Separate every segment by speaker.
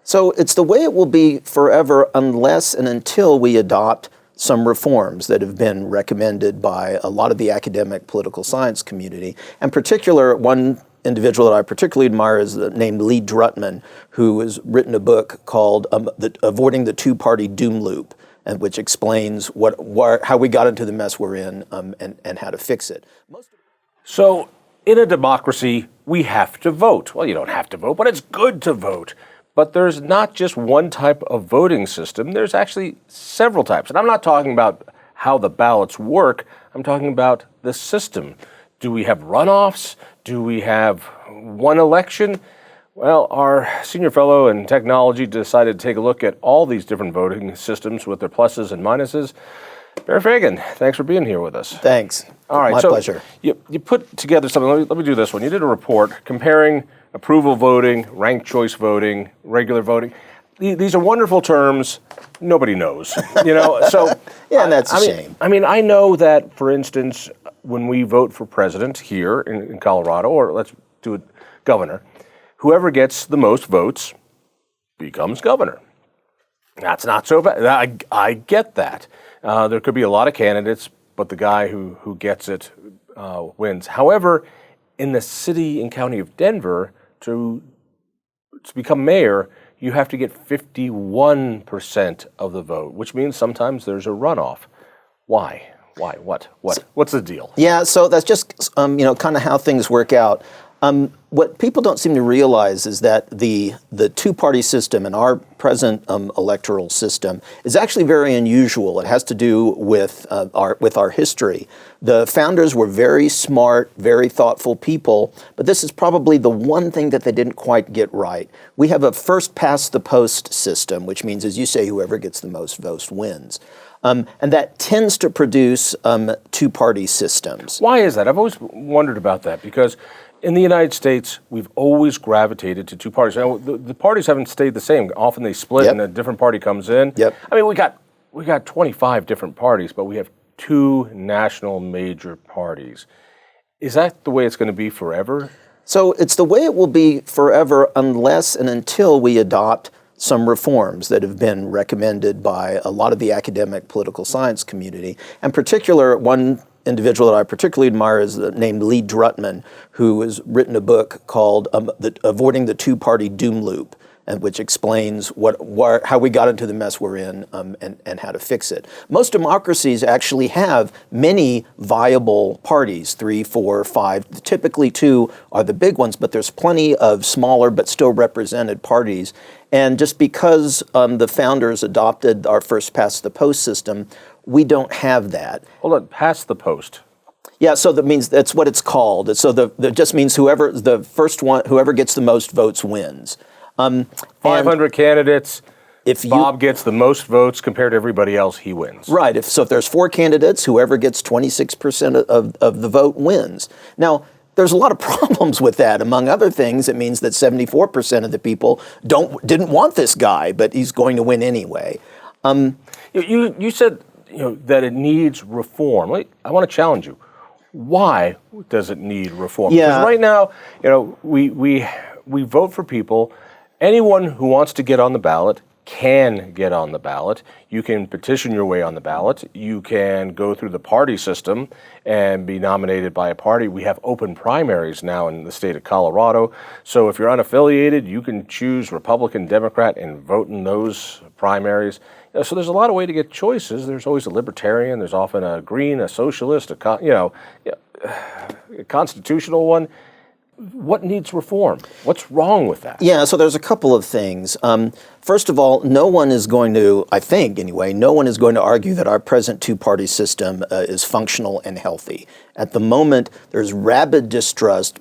Speaker 1: So it's the way it will be forever unless and until we adopt some reforms that have been recommended by a lot of the academic political science community. In particular, one individual that I particularly admire is named Lee Drutman, who has written a book called Avoiding the Two-Party Doom Loop, and which explains how we got into the mess we're in and how to fix it.
Speaker 2: So in a democracy, we have to vote. Well, you don't have to vote, but it's good to vote. But there's not just one type of voting system. There's actually several types. And I'm not talking about how the ballots work. I'm talking about the system. Do we have runoffs? Do we have one election? Well, our senior fellow in technology decided to take a look at all these different voting systems with their pluses and minuses. Barry Fagin, thanks for being here with us.
Speaker 1: Thanks.
Speaker 2: All right,
Speaker 1: My pleasure.
Speaker 2: You put together something. Let me do this one. You did a report comparing approval voting, ranked choice voting, regular voting. These are wonderful terms. Nobody knows, So
Speaker 1: yeah, and that's a shame.
Speaker 2: I know that, for instance, when we vote for president here in Colorado, or let's do it governor, whoever gets the most votes becomes governor. That's not so bad. I get that. There could be a lot of candidates, but the guy who gets it wins. However, in the city and county of Denver, to become mayor, you have to get 51% of the vote, which means sometimes there's a runoff. Why? What's the deal?
Speaker 1: Yeah, so that's just kind of how things work out. What people don't seem to realize is that the two-party system in our present electoral system is actually very unusual. It has to do with our history. The founders were very smart, very thoughtful people, but this is probably the one thing that they didn't quite get right. We have a first-past-the-post system, which means, as you say, whoever gets the most votes wins. And that tends to produce two-party systems.
Speaker 2: Why is that? I've always wondered about that, because in the United States, we've always gravitated to two parties. Now, the parties haven't stayed the same. Often they split and a different party comes in.
Speaker 1: Yep.
Speaker 2: I mean, we got 25 different parties, but we have two national major parties. Is that the way it's going to be forever?
Speaker 1: So it's the way it will be forever unless and until we adopt some reforms that have been recommended by a lot of the academic political science community. In particular, one individual that I particularly admire is named Lee Drutman, who has written a book called Avoiding the Two-Party Doom Loop, and which explains how we got into the mess we're in and how to fix it. Most democracies actually have many viable parties, 3, 4, 5. Typically 2 are the big ones, but there's plenty of smaller but still represented parties. And just because the founders adopted our first-past-the-post system, we don't have that.
Speaker 2: Hold on, past the post.
Speaker 1: Yeah, so that means that's what it's called. So that just means whoever gets the most votes wins.
Speaker 2: 500 candidates.
Speaker 1: If
Speaker 2: Bob gets the most votes compared to everybody else, he wins.
Speaker 1: Right. If there's 4 candidates, whoever gets 26% of the vote wins. Now, there's a lot of problems with that. Among other things, it means that 74% of the people didn't want this guy, but he's going to win anyway.
Speaker 2: You said that it needs reform. I want to challenge you. Why does it need reform?
Speaker 1: Yeah.
Speaker 2: Because right now, we vote for people. Anyone who wants to get on the ballot can get on the ballot. You can petition your way on the ballot. You can go through the party system and be nominated by a party. We have open primaries now in the state of Colorado. So if you're unaffiliated, you can choose Republican, Democrat, and vote in those primaries. So there's a lot of way to get choices. There's always a libertarian. There's often a green, a socialist, a constitutional one. What needs reform? What's wrong with that?
Speaker 1: Yeah, so there's a couple of things. First of all, no one is going to argue that our present two-party system is functional and healthy. At the moment, there's rabid distrust,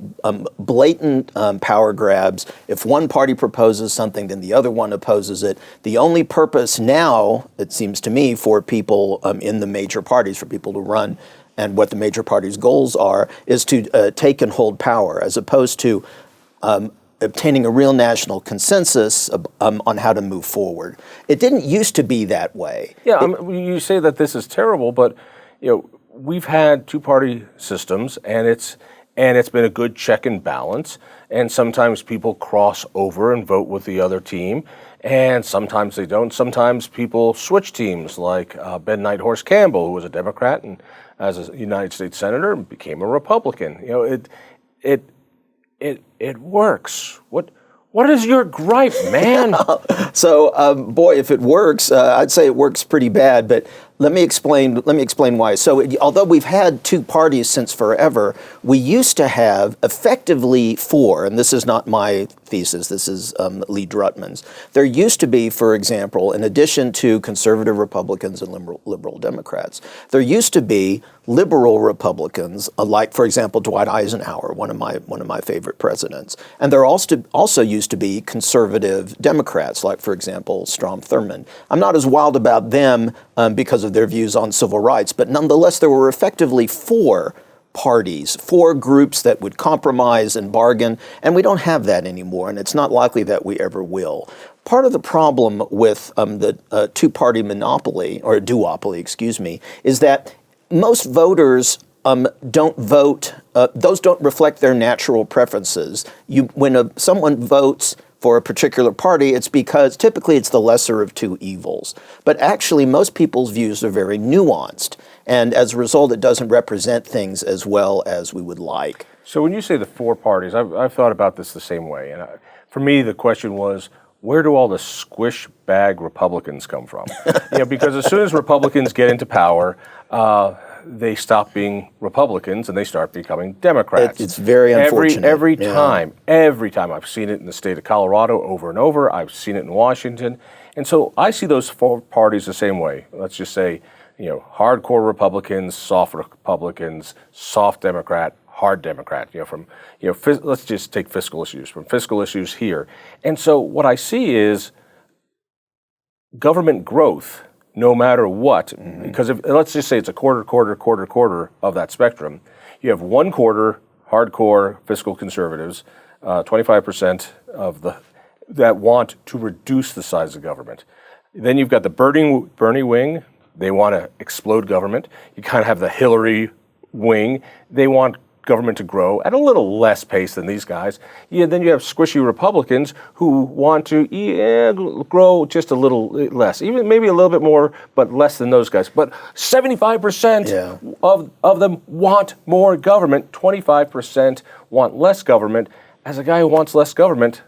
Speaker 1: blatant power grabs. If one party proposes something, then the other one opposes it. The only purpose now, it seems to me, for people in the major parties, for people to run, and what the major parties' goals are, is to take and hold power, as opposed to obtaining a real national consensus on how to move forward. It didn't used to be that way.
Speaker 2: Yeah, you say that this is terrible, but we've had two-party systems, and and it's been a good check and balance. And sometimes people cross over and vote with the other team, and sometimes they don't. Sometimes people switch teams, like Ben Nighthorse Campbell, who was a Democrat and as a United States Senator became a Republican. It works. What is your gripe, man?
Speaker 1: So, boy, if it works, I'd say it works pretty bad. But let me explain why. So, although we've had two parties since forever, we used to have effectively four. And this is not my thesis. This is Lee Drutman's. There used to be, for example, in addition to conservative Republicans and liberal Democrats, there used to be liberal Republicans, like, for example, Dwight Eisenhower, one of my favorite presidents, and there also used to be conservative Democrats, like, for example, Strom Thurmond. I'm not as wild about them because of their views on civil rights, but nonetheless, there were effectively four parties, four groups that would compromise and bargain, and we don't have that anymore, and it's not likely that we ever will. Part of the problem with the two-party monopoly, or duopoly, excuse me, is that most voters don't vote, those don't reflect their natural preferences. When someone votes for a particular party, it's because typically it's the lesser of two evils. But actually, most people's views are very nuanced. And as a result, it doesn't represent things as well as we would like.
Speaker 2: So when you say the four parties, I've thought about this the same way. And for me, the question was, where do all the squish bag Republicans come from? Because as soon as Republicans get into power, they stop being Republicans and they start becoming Democrats.
Speaker 1: It's very unfortunate.
Speaker 2: Every time I've seen it in the state of Colorado over and over. I've seen it in Washington. And so I see those four parties the same way. Let's just say, hardcore Republicans, soft Republicans, soft Democrat, hard Democrat, let's just take fiscal issues, from fiscal issues here. And so what I see is government growth, no matter what, because let's just say it's a quarter of that spectrum. You have one quarter hardcore fiscal conservatives, 25% that want to reduce the size of government. Then you've got the Bernie wing. They want to explode government. You kind of have the Hillary wing. They want government to grow at a little less pace than these guys. Then you have squishy Republicans who want to grow just a little less, even maybe a little bit more, but less than those guys. But 75% of them want more government. 25% want less government. As a guy who wants less government,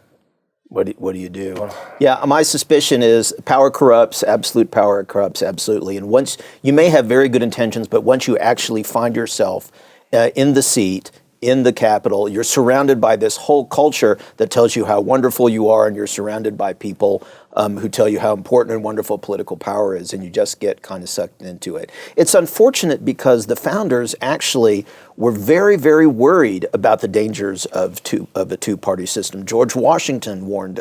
Speaker 1: what do you do? Yeah, my suspicion is power corrupts, absolute power corrupts, absolutely. And once you may have very good intentions, but once you actually find yourself in the seat, in the Capitol, you're surrounded by this whole culture that tells you how wonderful you are, and you're surrounded by people who tell you how important and wonderful political power is, and you just get kind of sucked into it. It's unfortunate because the founders actually were very, very worried about the dangers of a two-party system. George Washington warned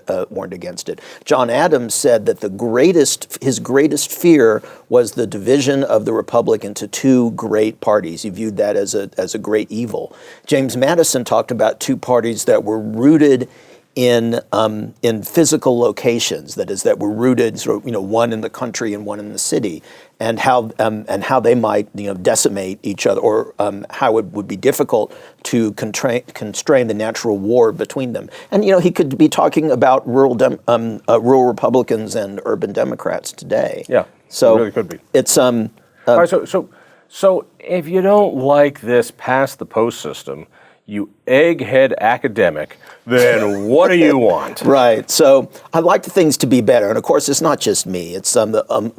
Speaker 1: against it. John Adams said that his greatest fear was the division of the Republic into two great parties. He viewed that as a great evil. James Madison talked about two parties that were rooted in physical locations, that were rooted, one in the country and one in the city, and how they might decimate each other, or how it would be difficult to constrain the natural war between them. And he could be talking about rural Republicans and urban Democrats today.
Speaker 2: Yeah,
Speaker 1: so
Speaker 2: it really could be.
Speaker 1: It's
Speaker 2: all right. So if you don't like this past the post system, you egghead academic, then what do you want?
Speaker 1: Right. So I'd like things to be better. And of course, it's not just me. It's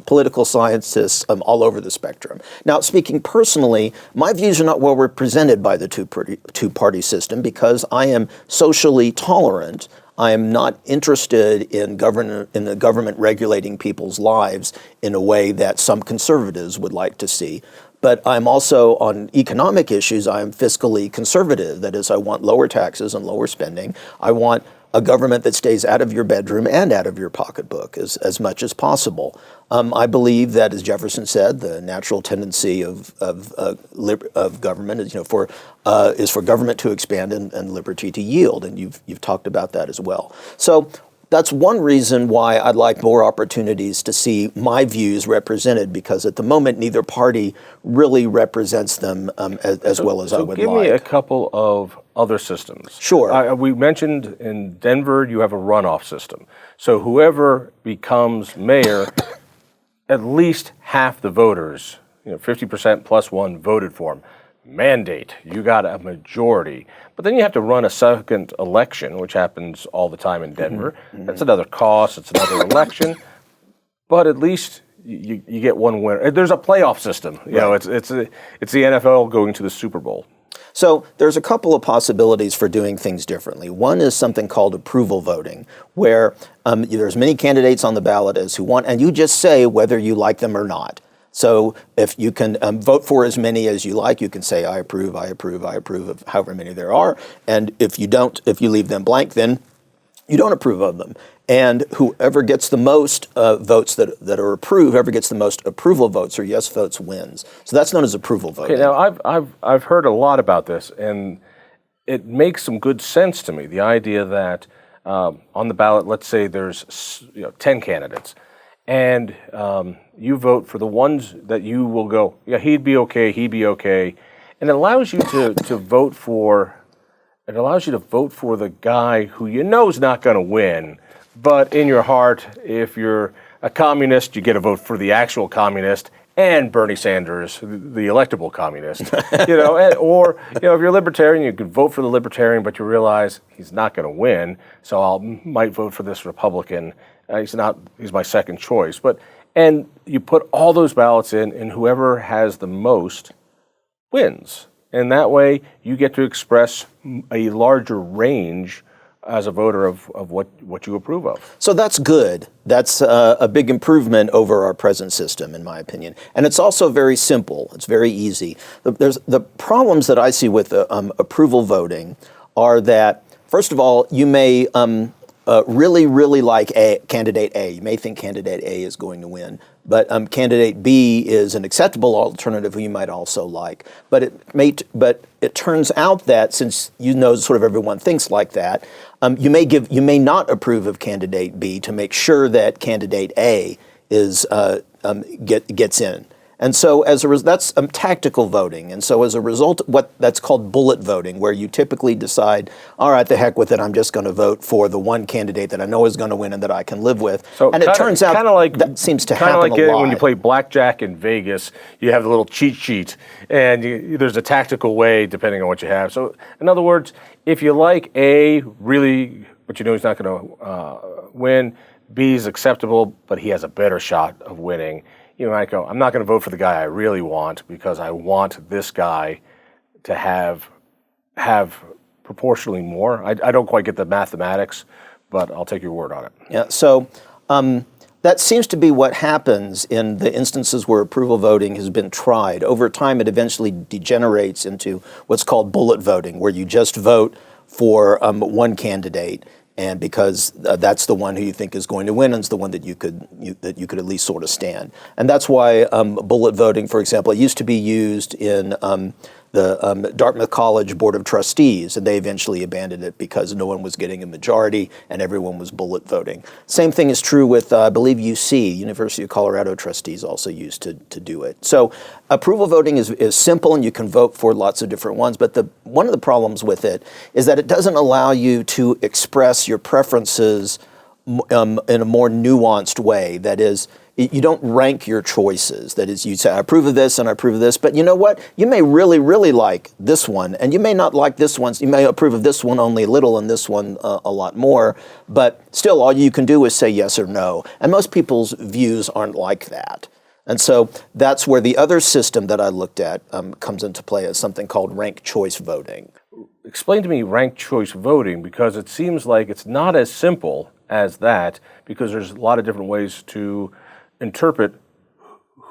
Speaker 1: political scientists all over the spectrum. Now, speaking personally, my views are not well represented by the two-party system because I am socially tolerant. I am not interested in the government regulating people's lives in a way that some conservatives would like to see. But I'm also, on economic issues, I'm fiscally conservative. That is, I want lower taxes and lower spending. I want a government that stays out of your bedroom and out of your pocketbook as much as possible. I believe that, as Jefferson said, the natural tendency of government is, is for government to expand and liberty to yield, and you've talked about that as well. So that's one reason why I'd like more opportunities to see my views represented, because at the moment neither party really represents them as well as I would like.
Speaker 2: Give me a couple of other systems.
Speaker 1: Sure.
Speaker 2: We mentioned in Denver you have a runoff system. So whoever becomes mayor, at least half the voters, 50% plus one voted for him. Mandate, you got a majority. But then you have to run a second election, which happens all the time in Denver. That's another cost, it's another election. But at least you get one winner. There's a playoff system. It's the NFL going to the Super Bowl.
Speaker 1: So there's a couple of possibilities for doing things differently. One is something called approval voting, where there's many candidates on the ballot as who want, and you just say whether you like them or not. So if you can vote for as many as you like, you can say, I approve, I approve, I approve of however many there are. And if you don't, if you leave them blank, then you don't approve of them. And whoever gets the most votes that are approved, whoever gets the most approval votes or yes votes wins. So that's known as approval voting.
Speaker 2: Okay, now I've heard a lot about this, and it makes some good sense to me. The idea that on the ballot, let's say there's 10 candidates, and you vote for the ones that you will go, yeah, he'd be okay, and it allows you to vote for. It allows you to vote for the guy who you know is not going to win, but in your heart, if you're a communist, you get a vote for the actual communist and Bernie Sanders, the electable communist. Or if you're a libertarian, you could vote for the libertarian, but you realize he's not going to win, so I might vote for this Republican. He's my second choice. And you put all those ballots in, and whoever has the most wins. And that way, you get to express a larger range as a voter of what you approve of.
Speaker 1: So that's good. That's a big improvement over our present system, in my opinion. And it's also very simple. It's very easy. The problems that I see with approval voting are that, first of all, you may really, really like candidate A. You may think candidate A is going to win, but candidate B is an acceptable alternative who you might also like. But it turns out that since sort of everyone thinks like that, you may not approve of candidate B to make sure that candidate A gets in. And so that's tactical voting. And so as a result, that's called bullet voting, where you typically decide, all right, the heck with it, I'm just going to vote for the one candidate that I know is going to win and that I can live with.
Speaker 2: So
Speaker 1: and it turns out that seems to happen a lot.
Speaker 2: Kind of like when you play blackjack in Vegas, you have the little cheat sheet, and there's a tactical way depending on what you have. So in other words, if you like A, really, but you know he's not going to win, B is acceptable, but he has a better shot of winning. You might go, I'm not going to vote for the guy I really want because I want this guy to have proportionally more. I don't quite get the mathematics, but I'll take your word on it.
Speaker 1: Yeah. So that seems to be what happens in the instances where approval voting has been tried. Over time, it eventually degenerates into what's called bullet voting, where you just vote for one candidate. And because that's the one who you think is going to win, and it's the one that you could at least sort of stand. And that's why bullet voting, for example, it used to be used in the Dartmouth College Board of Trustees, and they eventually abandoned it because no one was getting a majority and everyone was bullet voting. Same thing is true with, I believe, UC, University of Colorado trustees also used to do it. So approval voting is simple, and you can vote for lots of different ones, but one of the problems with it is that it doesn't allow you to express your preferences in a more nuanced way. That is, you don't rank your choices. That is, you say, I approve of this and I approve of this, but you know what? You may really, really like this one, and you may not like this one. You may approve of this one only a little and this one a lot more, but still all you can do is say yes or no. And most people's views aren't like that. And so that's where the other system that I looked at comes into play, as something called ranked choice voting.
Speaker 2: Explain to me ranked choice voting, because it seems like it's not as simple as that, because there's a lot of different ways to interpret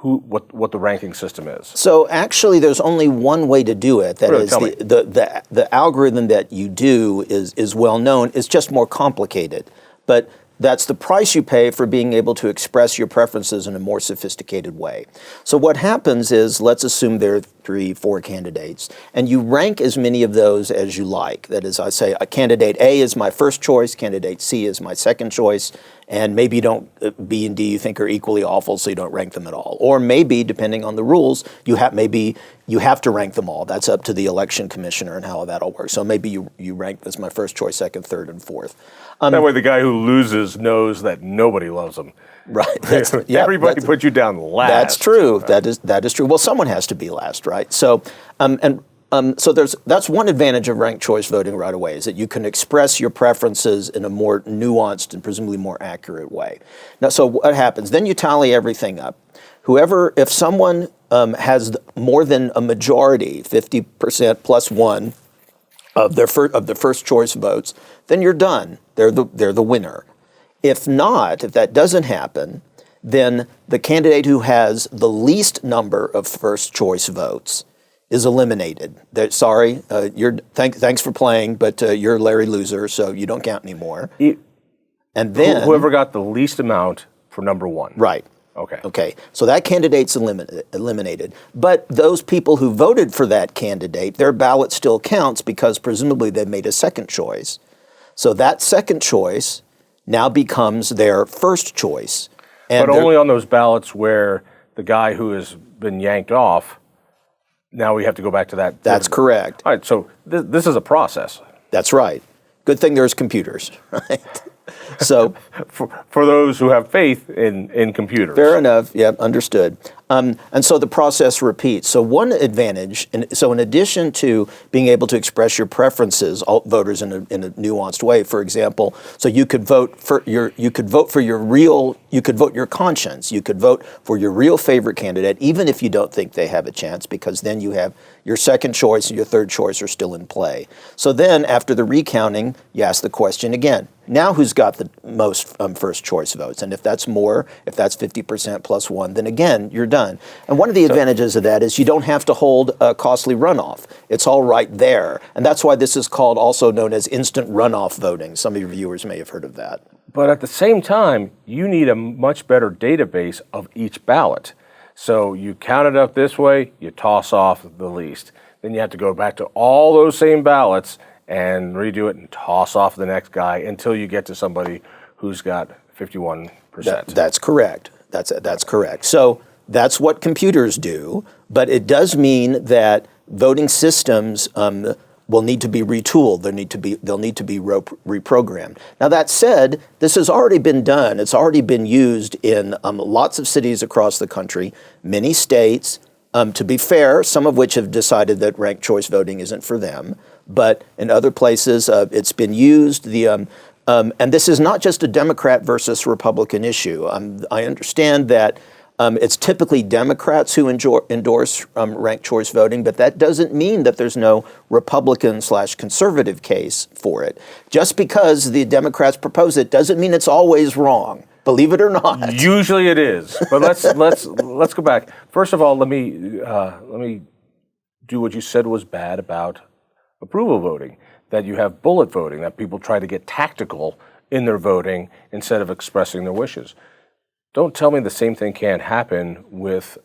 Speaker 2: what the ranking system is.
Speaker 1: So actually, there's only one way to do it. That is, the algorithm that you do is well known. It's just more complicated, but that's the price you pay for being able to express your preferences in a more sophisticated way. So what happens is, let's assume there are 3, 4 candidates, and you rank as many of those as you like. That is, I say, candidate A is my first choice, candidate C is my second choice, and maybe you don't, B and D you think are equally awful, so you don't rank them at all. Or maybe, depending on the rules, you have to rank them all. That's up to the election commissioner and how that'll work. So maybe you rank as my first choice, second, third, and fourth.
Speaker 2: That way the guy who loses knows that nobody loves him.
Speaker 1: Right.
Speaker 2: Everybody put you down last.
Speaker 1: That's true. That is true. Well, someone has to be last, right? So, so that's one advantage of ranked choice voting right away, is that you can express your preferences in a more nuanced and presumably more accurate way. Now, so what happens? Then you tally everything up. If someone has more than a majority, 50% plus one of their first choice votes, then you're done. They're the winner. If not, if that doesn't happen, then the candidate who has the least number of first choice votes is eliminated. Thanks for playing, but you're Larry Loser, so you don't count anymore. And then
Speaker 2: whoever got the least amount for number one.
Speaker 1: Right. Okay. So that candidate's eliminated. But those people who voted for that candidate, their ballot still counts because presumably they made a second choice. So that second choice now becomes their first choice.
Speaker 2: But only on those ballots where the guy who has been yanked off, now we have to go back to that.
Speaker 1: That's correct.
Speaker 2: All right, so this is a process.
Speaker 1: That's right. Good thing there's computers, right? So,
Speaker 2: for those who have faith in computers.
Speaker 1: Fair enough. Yeah, understood. And so the process repeats. So one advantage, so in addition to being able to express your preferences, all voters in a nuanced way, for example, so you could vote your conscience. You could vote for your real favorite candidate, even if you don't think they have a chance, because then you have your second choice and your third choice are still in play. So then after the recounting, you ask the question again. Now who's got the most first choice votes? And if that's 50% plus one, then again, you're done. And one of the advantages of that is you don't have to hold a costly runoff. It's all right there. And that's why this is also known as instant runoff voting. Some of your viewers may have heard of that.
Speaker 2: But at the same time, you need a much better database of each ballot. So you count it up this way, you toss off the least. Then you have to go back to all those same ballots and redo it and toss off the next guy until you get to somebody who's got 51%.
Speaker 1: That's correct. That's correct. So that's what computers do, but it does mean that voting systems will need to be retooled. They'll need to be reprogrammed. Now that said, this has already been done. It's already been used in lots of cities across the country, many states. To be fair, some of which have decided that ranked choice voting isn't for them, but in other places it's been used. And this is not just a Democrat versus Republican issue. I understand that it's typically Democrats who endorse ranked choice voting, but that doesn't mean that there's no Republican/conservative case for it. Just because the Democrats propose it doesn't mean it's always wrong. Believe it or not.
Speaker 2: Usually it is. But let's go back. First of all, let me do what you said was bad about approval voting. That you have bullet voting. That people try to get tactical in their voting instead of expressing their wishes. Don't tell me the same thing can't happen with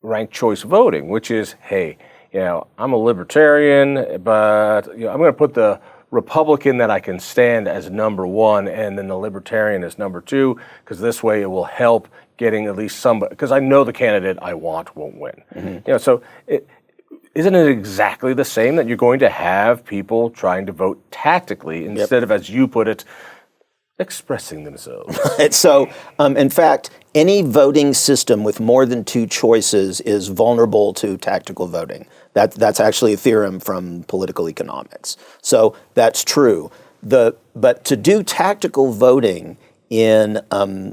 Speaker 2: ranked choice voting, which is, hey, I'm a libertarian, but I'm going to put the Republican that I can stand as number one, and then the Libertarian as number two, because this way it will help getting at least somebody, because I know the candidate I want won't win. Mm-hmm. Isn't it exactly the same that you're going to have people trying to vote tactically instead of, as you put it, expressing themselves?
Speaker 1: So, in fact, any voting system with more than two choices is vulnerable to tactical voting. That's actually a theorem from political economics. So that's true. But to do tactical voting in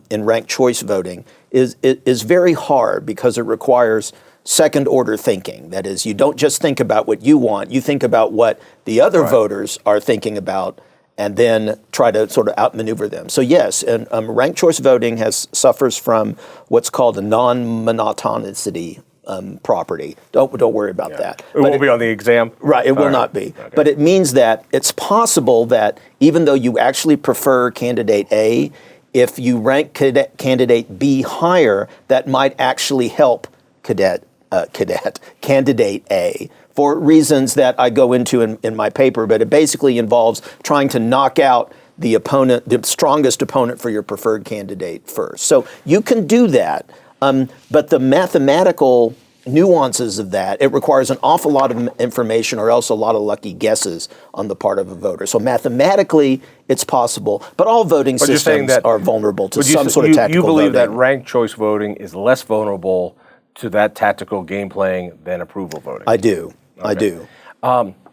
Speaker 1: ranked choice voting is very hard because it requires second order thinking. That is, you don't just think about what you want, you think about what the other voters are thinking about, and then try to sort of outmaneuver them. So yes, and ranked choice voting suffers from what's called a non-monotonicity property. Don't worry about that.
Speaker 2: It won't be on the exam?
Speaker 1: Right, it will not be. Okay. But it means that it's possible that even though you actually prefer candidate A, if you rank candidate B higher, that might actually help candidate A, for reasons that I go into in my paper, but it basically involves trying to knock out the strongest opponent for your preferred candidate first. So you can do that, but the mathematical nuances of that, it requires an awful lot of information or else a lot of lucky guesses on the part of a voter. So mathematically, it's possible, but all voting systems are vulnerable to some sort of tactical voting.
Speaker 2: You believe that ranked choice voting is less vulnerable to that tactical game playing than approval voting?
Speaker 1: I do. Okay. I do.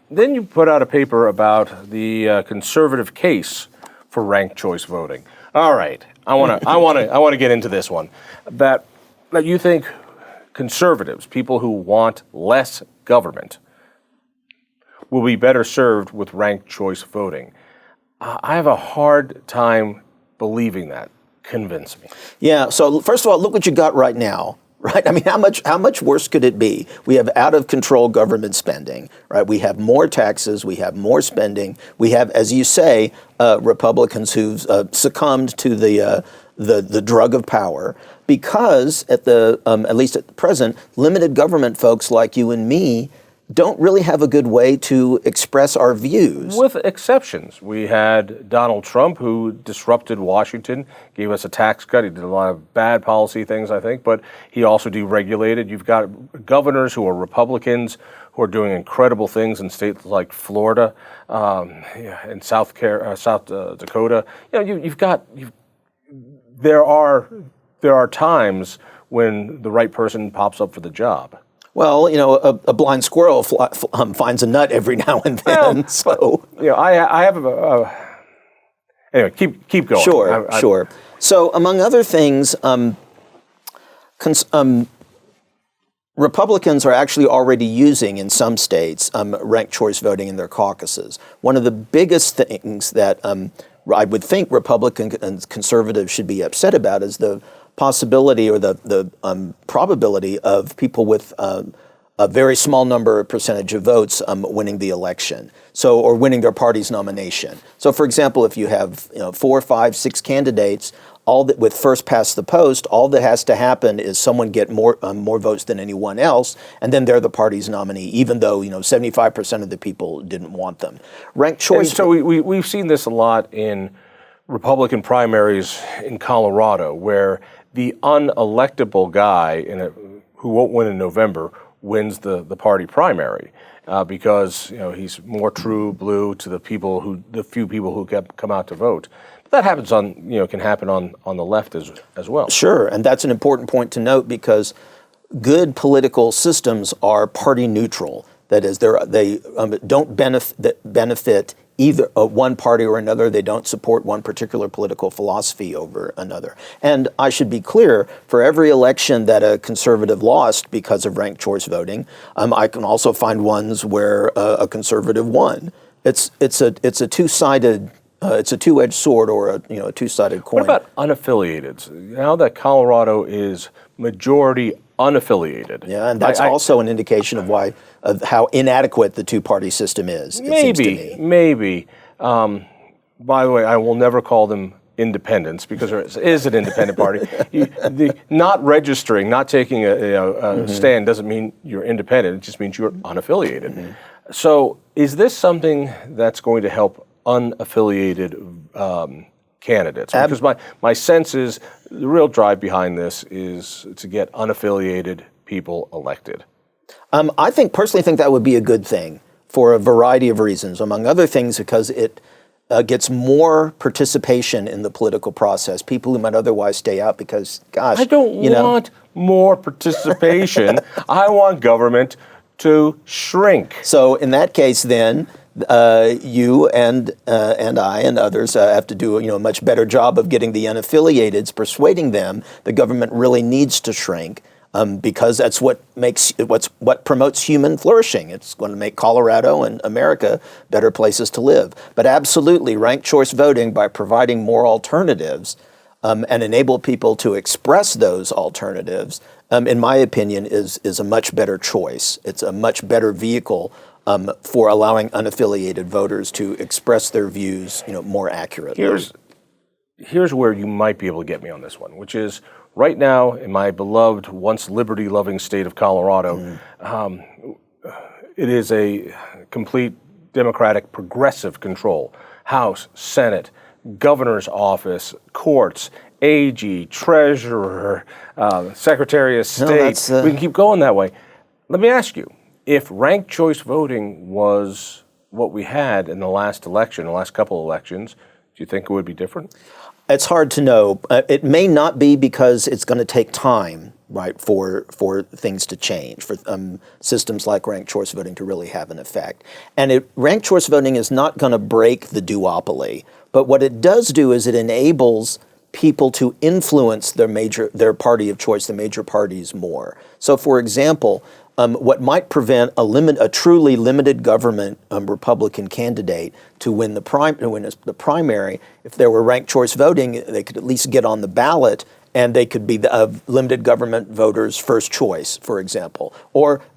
Speaker 2: Then you put out a paper about the conservative case for ranked choice voting. All right, I want to get into this one. That you think conservatives, people who want less government, will be better served with ranked choice voting. I have a hard time believing that. Convince me.
Speaker 1: Yeah. So first of all, look what you got right now. Right? I mean, how much worse could it be? We have out of control government spending, right? We have more taxes, we have more spending, we have, as you say, Republicans who've succumbed to the drug of power because at least at the present, limited government folks like you and me don't really have a good way to express our views.
Speaker 2: With exceptions. We had Donald Trump, who disrupted Washington, gave us a tax cut. He did a lot of bad policy things, I think, but he also deregulated. You've got governors who are Republicans who are doing incredible things in states like Florida and South Dakota. There are times when the right person pops up for the job.
Speaker 1: Well, a blind squirrel finds a nut every now and then.
Speaker 2: I have anyway. Keep going.
Speaker 1: Sure. So, among other things, Republicans are actually already using in some states ranked choice voting in their caucuses. One of the biggest things that I would think Republicans and conservatives should be upset about is the possibility or the probability of people with a very small percentage of votes winning the election, or winning their party's nomination. So, for example, if you have 4, 5, 6 candidates, with first past the post, all that has to happen is someone get more votes than anyone else, and then they're the party's nominee, even though 75% of the people didn't want them. Ranked choice.
Speaker 2: And so we've seen this a lot in Republican primaries in Colorado, where the unelectable guy who won't win in November wins the party primary because he's more true blue to the few people who come out to vote. But that happens can happen on the left as well.
Speaker 1: Sure, and that's an important point to note because good political systems are party neutral. That is, they don't benefit either one party or another. They don't support one particular political philosophy over another. And I should be clear, for every election that a conservative lost because of ranked choice voting, I can also find ones where a conservative won. It's a two-sided. It's a two-edged sword or a two-sided coin.
Speaker 2: What about unaffiliated? Now that Colorado is majority unaffiliated.
Speaker 1: Yeah, and that's also an indication of how inadequate the two-party system is.
Speaker 2: Maybe. By the way, I will never call them independents because there is an independent party. Not registering, not taking a stand doesn't mean you're independent. It just means you're unaffiliated. Mm-hmm. So, is this something that's going to help unaffiliated candidates? Because my sense is the real drive behind this is to get unaffiliated people elected.
Speaker 1: I personally think that would be a good thing for a variety of reasons, among other things because it gets more participation in the political process. People who might otherwise stay out because, gosh,
Speaker 2: I don't want more participation. I want government to shrink.
Speaker 1: So in that case, then, you and I and others have to do a much better job of getting the unaffiliateds, persuading them the government really needs to shrink because that's what promotes human flourishing. It's going to make Colorado and America better places to live. But absolutely, ranked choice voting, by providing more alternatives and enable people to express those alternatives, in my opinion, is a much better choice. It's a much better vehicle for allowing unaffiliated voters to express their views, more accurately.
Speaker 2: Here's where you might be able to get me on this one, which is Right now, in my beloved, once liberty-loving state of Colorado, it is a complete Democratic progressive control. House, Senate, governor's office, courts, AG, treasurer, secretary of state. We can keep going that way. Let me ask you, if ranked choice voting was what we had in the last election, the last couple elections, do you think it would be different?
Speaker 1: It's hard to know. It may not be because it's going to take time, right, for things to change, for systems like ranked choice voting to really have an effect. And ranked choice voting is not going to break the duopoly, but what it does do is it enables people to influence their party of choice, the major parties, more. So, for example, what might prevent a truly limited government Republican candidate to win the primary, if there were ranked choice voting, they could at least get on the ballot and they could be the limited government voters' first choice, for example.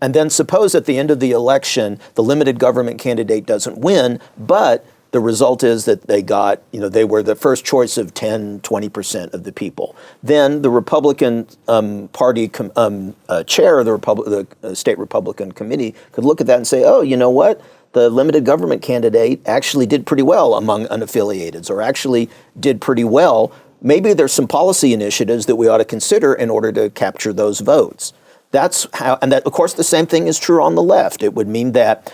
Speaker 1: And then suppose at the end of the election, the limited government candidate doesn't win, but the result is that they were the first choice of 10, 20% of the people. Then the Republican Party chair of the state Republican committee could look at that and say, oh, you know what? The limited government candidate actually did pretty well among unaffiliateds, or actually did pretty well. Maybe there's some policy initiatives that we ought to consider in order to capture those votes. That's how, and that, of course, the same thing is true on the left. It would mean that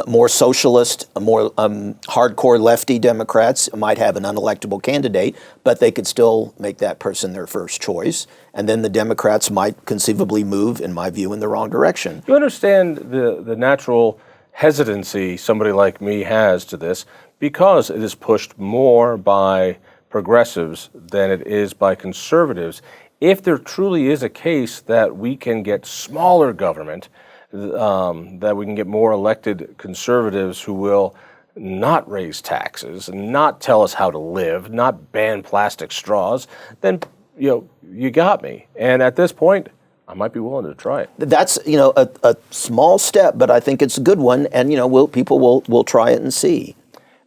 Speaker 1: more socialist, more hardcore lefty Democrats might have an unelectable candidate, but they could still make that person their first choice. And then the Democrats might conceivably move, in my view, in the wrong direction.
Speaker 2: You understand the natural hesitancy somebody like me has to this, because it is pushed more by progressives than it is by conservatives. If there truly is a case that we can get smaller government, that we can get more elected conservatives who will not raise taxes, not tell us how to live, not ban plastic straws, then you got me. And at this point, I might be willing to try it.
Speaker 1: That's a small step, but I think it's a good one, and people will try it and see.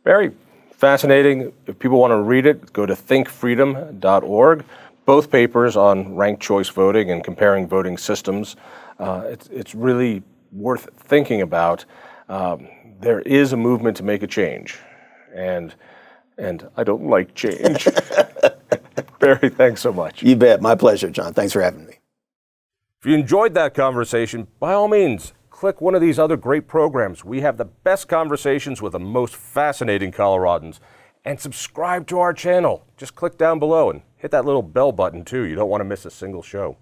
Speaker 2: Very fascinating. If people want to read it, go to thinkfreedom.org. Both papers on ranked choice voting and comparing voting systems. It's really worth thinking about. There is a movement to make a change, and I don't like change. Barry, thanks so much.
Speaker 1: You bet. My pleasure, John. Thanks for having me.
Speaker 2: If you enjoyed that conversation, by all means, click one of these other great programs. We have the best conversations with the most fascinating Coloradans. And subscribe to our channel. Just click down below and hit that little bell button too. You don't want to miss a single show.